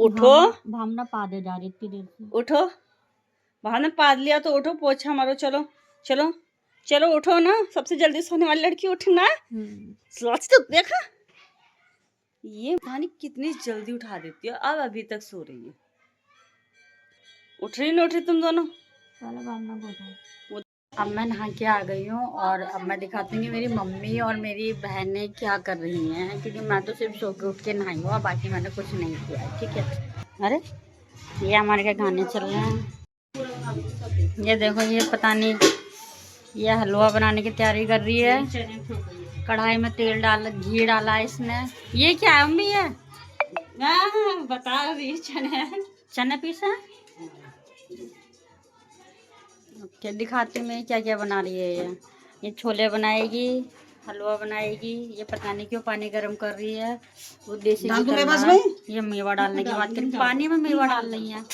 उठो, भावना पादे जा रही इतनी देर से। उठो, भावना पाद लिया तो उठो, पोछा मारो। चलो चलो चलो, उठो ना, सबसे जल्दी सोने वाली लड़की उठना। सोच तो देखा, ये पानी कितनी जल्दी उठा देती है। अब अभी तक सो रही है। उठ रही नहीं उठ रही तुम दोनों? अब मैं नहा के आ गई हूँ और अब मैं दिखाती हूँ कि मेरी मम्मी और मेरी बहनें क्या कर रही हैं, क्योंकि मैं तो सिर्फ सो के उठ के नहाई हूँ, बाकी मैंने कुछ नहीं किया है। ठीक है। अरे ये हमारे क्या गाने चल रहे हैं। ये देखो, ये पता नहीं, ये हलवा बनाने की तैयारी कर रही है। कढ़ाई में तेल डाला, घी डाला है इसने। ये क्या है मम्मी? ये बता रही, चने पीसा। क्या दिखाती मैं क्या क्या बना रही है। ये छोले बनाएगी, हलवा बनाएगी। ये पता नहीं क्यों पानी गर्म कर रही है। वो देसी ये मेवा डालने की बात करें, पानी में मेवा डाल रही है।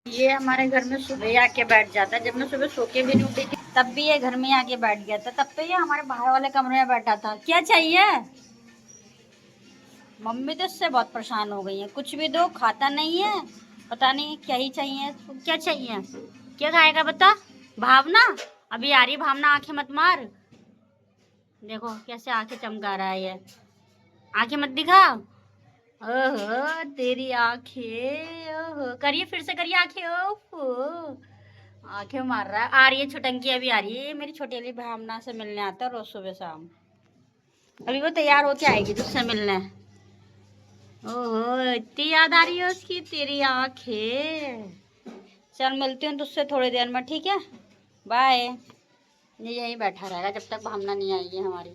ये हमारे घर में सुबह आके बैठ जाता है। जब मैं सुबह सो के भी नहीं उठी थी तब भी ये घर में आके बैठ गया था। तब तो ये हमारे बाहर वाले कमरे में बैठा था। क्या चाहिए? मम्मी तो इससे बहुत परेशान हो गई है। कुछ भी दो खाता नहीं है, पता नहीं क्या ही चाहिए। क्या चाहिए? क्या खाएगा बता? भावना अभी आ रही। भावना आंखें मत मार। देखो कैसे आंखें चमका रहा है ये। आंखें मत दिखा। ओहो तेरी आंखें, ओहो करिए, फिर से करिए आंखें। ओहो आंखें मार रहा है। आ रही है छुटंकी, अभी आ रही है। मेरी छोटी वाली भावना से मिलने आता है रोज सुबह शाम। अभी वो तैयार होके आएगी तुझसे मिलने। ओहो इतनी याद आ रही है उसकी, तेरी आंखें। चल मिलती हूँ तुझसे थोड़ी देर में, ठीक है? बाय। ये यहीं बैठा रहेगा जब तक भावना नहीं आएगी। हमारी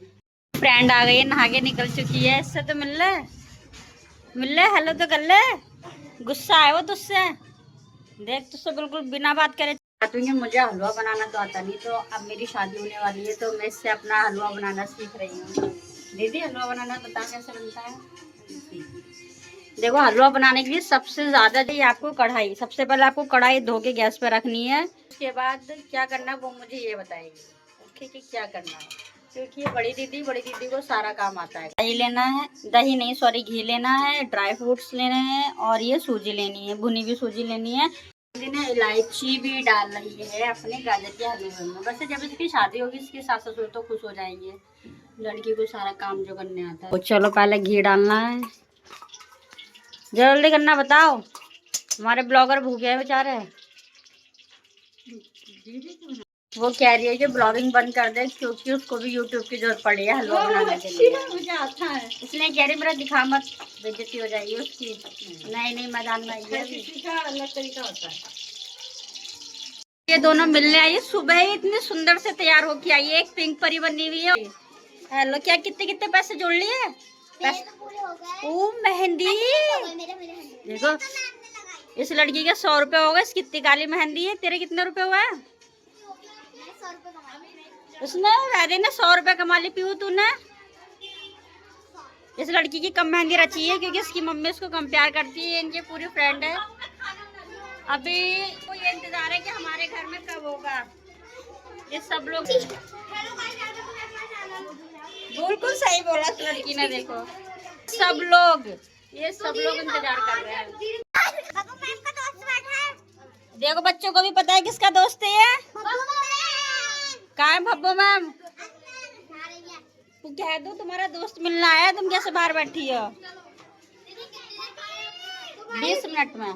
फ्रेंड आ गई है, नहा के निकल चुकी है। इससे तो मिल ले, हेलो तो कर ले। गुस्सा है वो तुझसे। देख तुझसे बिल्कुल बिना बात करे चाहती। मुझे हलवा बनाना तो आता नहीं, तो अब मेरी शादी होने वाली है तो मैं इससे अपना हलवा बनाना सीख रही हूँ। दीदी हलवा बनाना बता कैसे बनता है? देखो हलवा बनाने के लिए सबसे ज़्यादा चाहिए आपको कढ़ाई। सबसे पहले आपको कढ़ाई धो के गैस पे रखनी है। उसके बाद क्या करना है वो मुझे ये बताएगी, ओके, कि क्या करना है, क्योंकि ये बड़ी दीदी को सारा काम आता है। दही लेना है, दही नहीं सॉरी घी लेना है, ड्राई फ्रूट्स लेने हैं और ये सूजी लेनी है, भुनी हुई सूजी लेनी है। ने इलायची भी डाल रही है अपने गाजर के हलवे में। वैसे जब इसकी शादी होगी इसके सास ससुर तो खुश हो जाएंगे, लड़की को सारा काम जो करने आता है। तो चलो पहले घी डालना है, जल्दी करना। बताओ, हमारे ब्लॉगर भूखे हैं बेचारे। वो कह रही है कि ब्लॉगिंग बंद कर दे क्योंकि उसको भी यूट्यूब की जरूरत पड़ी है हलवा बनाने के लिए। मुझे आता है इसलिए कह रही मेरा दिखा मत, बेइज्जती हो जाएगी उसकी। नहीं मैदान में अलग तरीका होता है। ये दोनों मिलने आई, सुबह ही इतनी सुंदर से तैयार होके आई है। एक पिंक परी बनी हुई है। हेलो, क्या कितने कितने पैसे जोड़ लिए? ओ मेहंदी देखो, इस लड़की के 100 रुपए हो गए। इस कितनी काली मेहंदी है। तेरे कितने रुपए हुए? उसने वैदे ने 100 रुपए कमा ली। पीऊ तूने? इस लड़की की कम मेहंदी रची है क्योंकि इसकी मम्मी इसको कम प्यार करती है। इनकी पूरी फ्रेंड है। अभी को ये इंतजार है कि हमारे घर में कब होगा। ये सब लोग बिल्कुल सही बोला इस लड़की ने। देखो सब लोग इंतजार कर रहे हैं। देखो बच्चों को भी पता है किसका दोस्त है ये। कहाँ है भब्बो मैम? तू कह दो तुम्हारा दोस्त मिलना आया, तुम कैसे बाहर बैठी हो? 20 मिनट में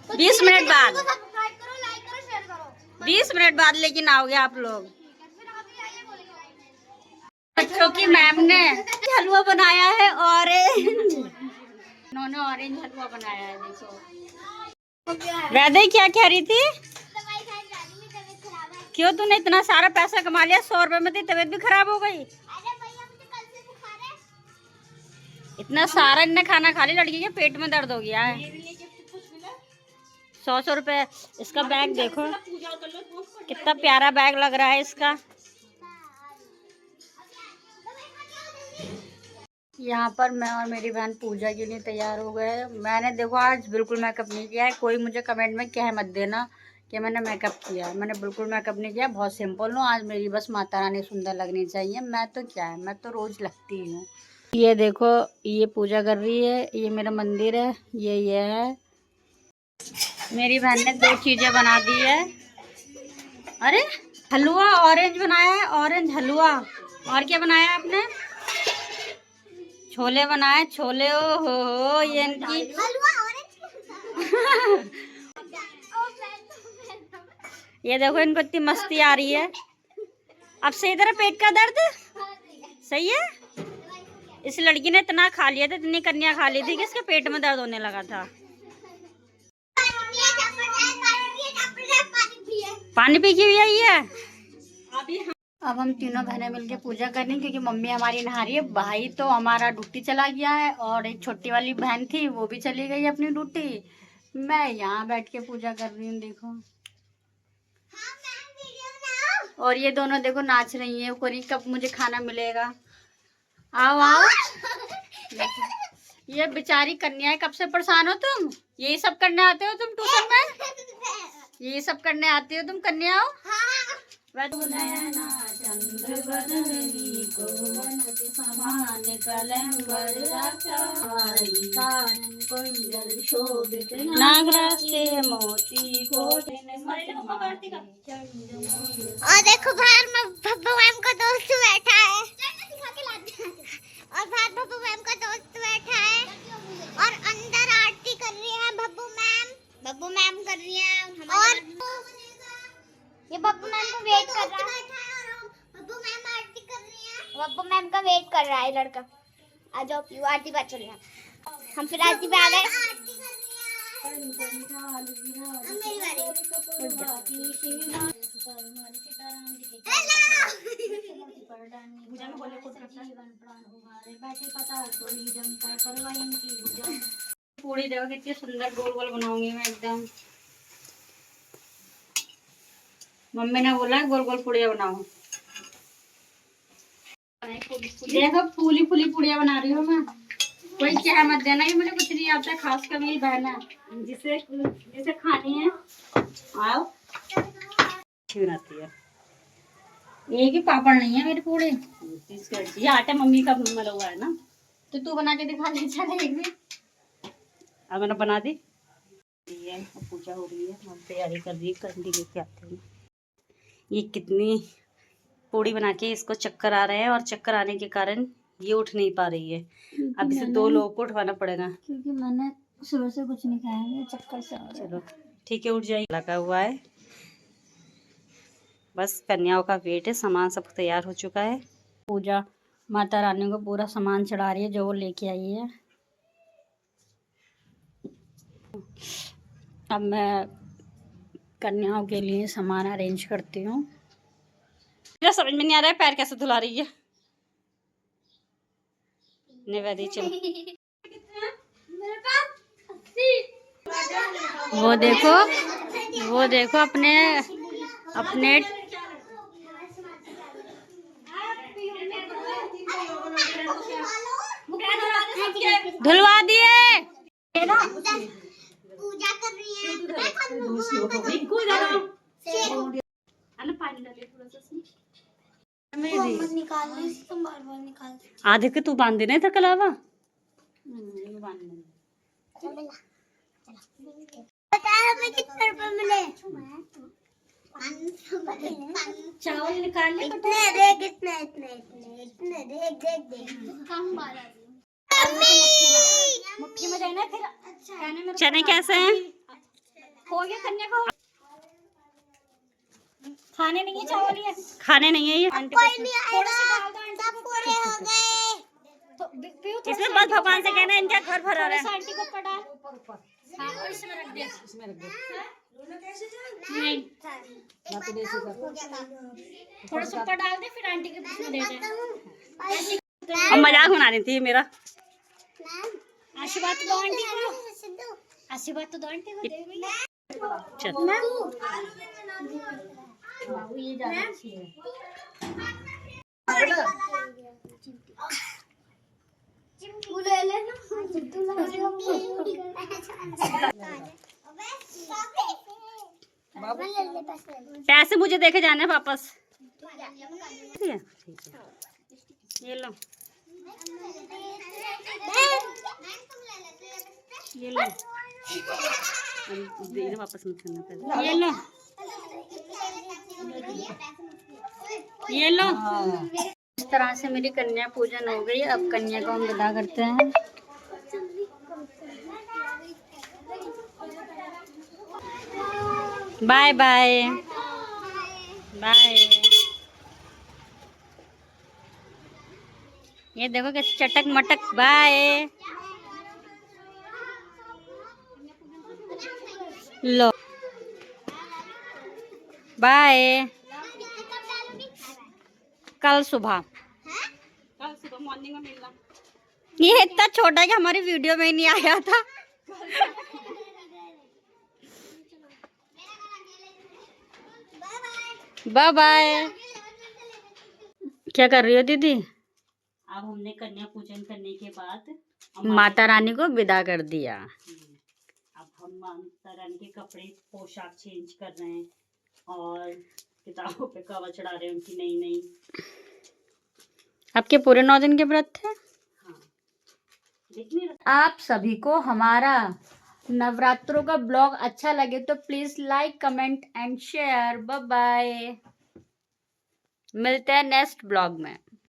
20 मिनट बाद 20 मिनट बाद लेकिन आओगे आप लोग। बच्चों की मैम ने हलवा बनाया है ऑरेंज। उन्होंने ऑरेंज हलवा बनाया है। देखो वैदे क्या कह रही थी? क्यों तूने इतना सारा पैसा कमा लिया? 100 रुपए में तेरी तबीयत भी खराब हो गई। इतना सारा इन्हें खाना खा लिया, लड़की के पेट में दर्द हो गया है। 100 रुपए। इसका बैग देखो कितना प्यारा बैग लग रहा है इसका। यहाँ पर मैं और मेरी बहन पूजा के लिए तैयार हो गए। मैंने देखो आज बिल्कुल मेकअप नहीं किया है। कोई मुझे कमेंट में कह मत देना कि मैंने मेकअप किया। मैंने बिल्कुल मेकअप नहीं किया, बहुत सिंपल हूँ। आज मेरी बस माता रानी सुंदर लगनी चाहिए। मैं तो क्या है, मैं तो रोज़ लगती हूँ। ये देखो, ये पूजा कर रही है, ये मेरा मंदिर है, ये है। मेरी बहन ने 2 चीज़ें बना दी है। अरे हलवा ऑरेंज बनाया है, ऑरेंज हलवा। और क्या बनाया है आपने? छोले बनाए, छोले। ओ हो ये इनकी ये देखो, इनको इतनी मस्ती आ रही है। अब सही तरह पेट का दर्द सही है। इस लड़की ने इतना खा लिया था, इतनी कन्या खा ली थी कि इसके पेट में दर्द होने लगा था। पानी पी के भी आई है। अब हम तीनों बहनें मिलके पूजा करनी, क्योंकि मम्मी हमारी नहा रही है, भाई तो हमारा ड्यूटी चला गया है, और एक छोटी वाली बहन थी वो भी चली गई अपनी ड्यूटी। मैं यहाँ बैठ के पूजा कर रही हूँ, देखो। और ये दोनों देखो नाच रही हैं, कोरी कब मुझे खाना मिलेगा। आओ आओ। ये बेचारी कन्याएं, कब से परेशान हो तुम? यही सब करने आते हो तुम ट्यूशन में? यही सब करने आती हो तुम कन्याओं? नागराज के मोती को। और देखो बाहर में भब्बू मैम का दोस्त बैठा है, और बाहर भब्बू मैम का दोस्त बैठा है, और अंदर आरती कर रही है भब्बू मैम कर रही है। और ये भब्बू मैम का वेट कर रहा है, भब्बू मैम आरती कर रही है, भब्बू मैम का वेट कर रहा है लड़का। आ जाओ पीओ, आरती बात चल रही है। हम फिर आरती पे आ गए। पूरी देखो कितनी सुंदर गोल गोल बनाऊंगी मैं एकदम। मम्मी ने बोला गोल गोल पूड़ियाँ बनाओ। देखो फूली फूली पूड़ियाँ बना रही हूँ मैं। कोई क्या मत देना, ये मुझे कुछ नहीं आता, खास कर मेरी बहन है जिसे जिसे खानी है। आओ, अच्छी बनाती है। एक ही पापड़ नहीं है मेरे पूड़े। ये आटा मम्मी का मला हुआ है ना, तो तू बना के दिखा ले। चल एक भी। अब मैंने बना दी। ये पूजा हो रही है, हम तैयारी कर रही है, कंडी लेके आते हैं। ये कितनी पूड़ी बना के इसको चक्कर आ रहे हैं, और चक्कर आने के कारण ये उठ नहीं पा रही है। अब इसे 2 लोगों को उठवाना पड़ेगा, क्योंकि मैंने सुबह से कुछ नहीं खाया है, चक्कर से आ रहा है। चलो ठीक है, उठ जाएगी। लगा हुआ है, बस कन्याओं का वेट है। सामान सब तैयार हो चुका है। पूजा माता रानी को पूरा सामान चढ़ा रही है जो वो लेके आई है। अब मैं कन्याओं के लिए सामान अरेंज करती हूँ। मेरा समझ में नहीं आ रहा है पैर कैसे धुला रही है। निवेदी चलो। वो देखो अपने धुलवा दिए। पूजा कर रही है। आधे के तू बांध देना था कलावा। हमें कितने रुपए मिले? चावल निकाल ले। इतने देख मुट्ठी में देना फिर। चने कैसे हैं? हो गया कन्या को। खाने नहीं है चावल, ये खाने नहीं है ये। आंटी को थोड़ा सा डाल दो। सब पूरे हो गए। तो इसमें बस भगवान से कहना इनका घर भरा रहा है। आंटी को ऊपर डाल। हाँ, और इसमें रख दे, इसमें रख दे। नहीं, थोड़ा सा ऊपर डाल दे, फिर आंटी के बीच में दे दे। अब मजाक बना रही थी मेरा। आशीर्वाद तो दो आंटी को, आशीर्वाद तो दो आंटी को दे भैया। चल बाबू ये ज्यादा अच्छी है। पैसे मुझे देके जाने हैं वापस। ठीक है, ये लो, ये लो, देना वापस मत करना पैसे। ये लो, ये लो। इस तरह से मेरी कन्या पूजन हो गई। अब कन्या को हम विदा करते हैं। Bye bye bye. ये देखो कैसे चटक मटक। बाय। लो, बाय। कल सुबह मॉर्निंग में मिलना। ये इतना छोटा कि हमारी वीडियो में ही नहीं आया था। Bye bye. क्या कर रही हो दीदी? अब हमने कन्या पूजन करने के बाद माता रानी को विदा कर दिया। अब हम माता रानी के कपड़े पोशाक चेंज कर रहे हैं और किताबों पे कवर चढ़ा रहे हैं उनकी नई नई। आपके पूरे 9 दिन के व्रत थे। हाँ। आप सभी को हमारा नवरात्रों का ब्लॉग अच्छा लगे तो please like, comment and share. Bye bye. मिलते हैं नेक्स्ट ब्लॉग में।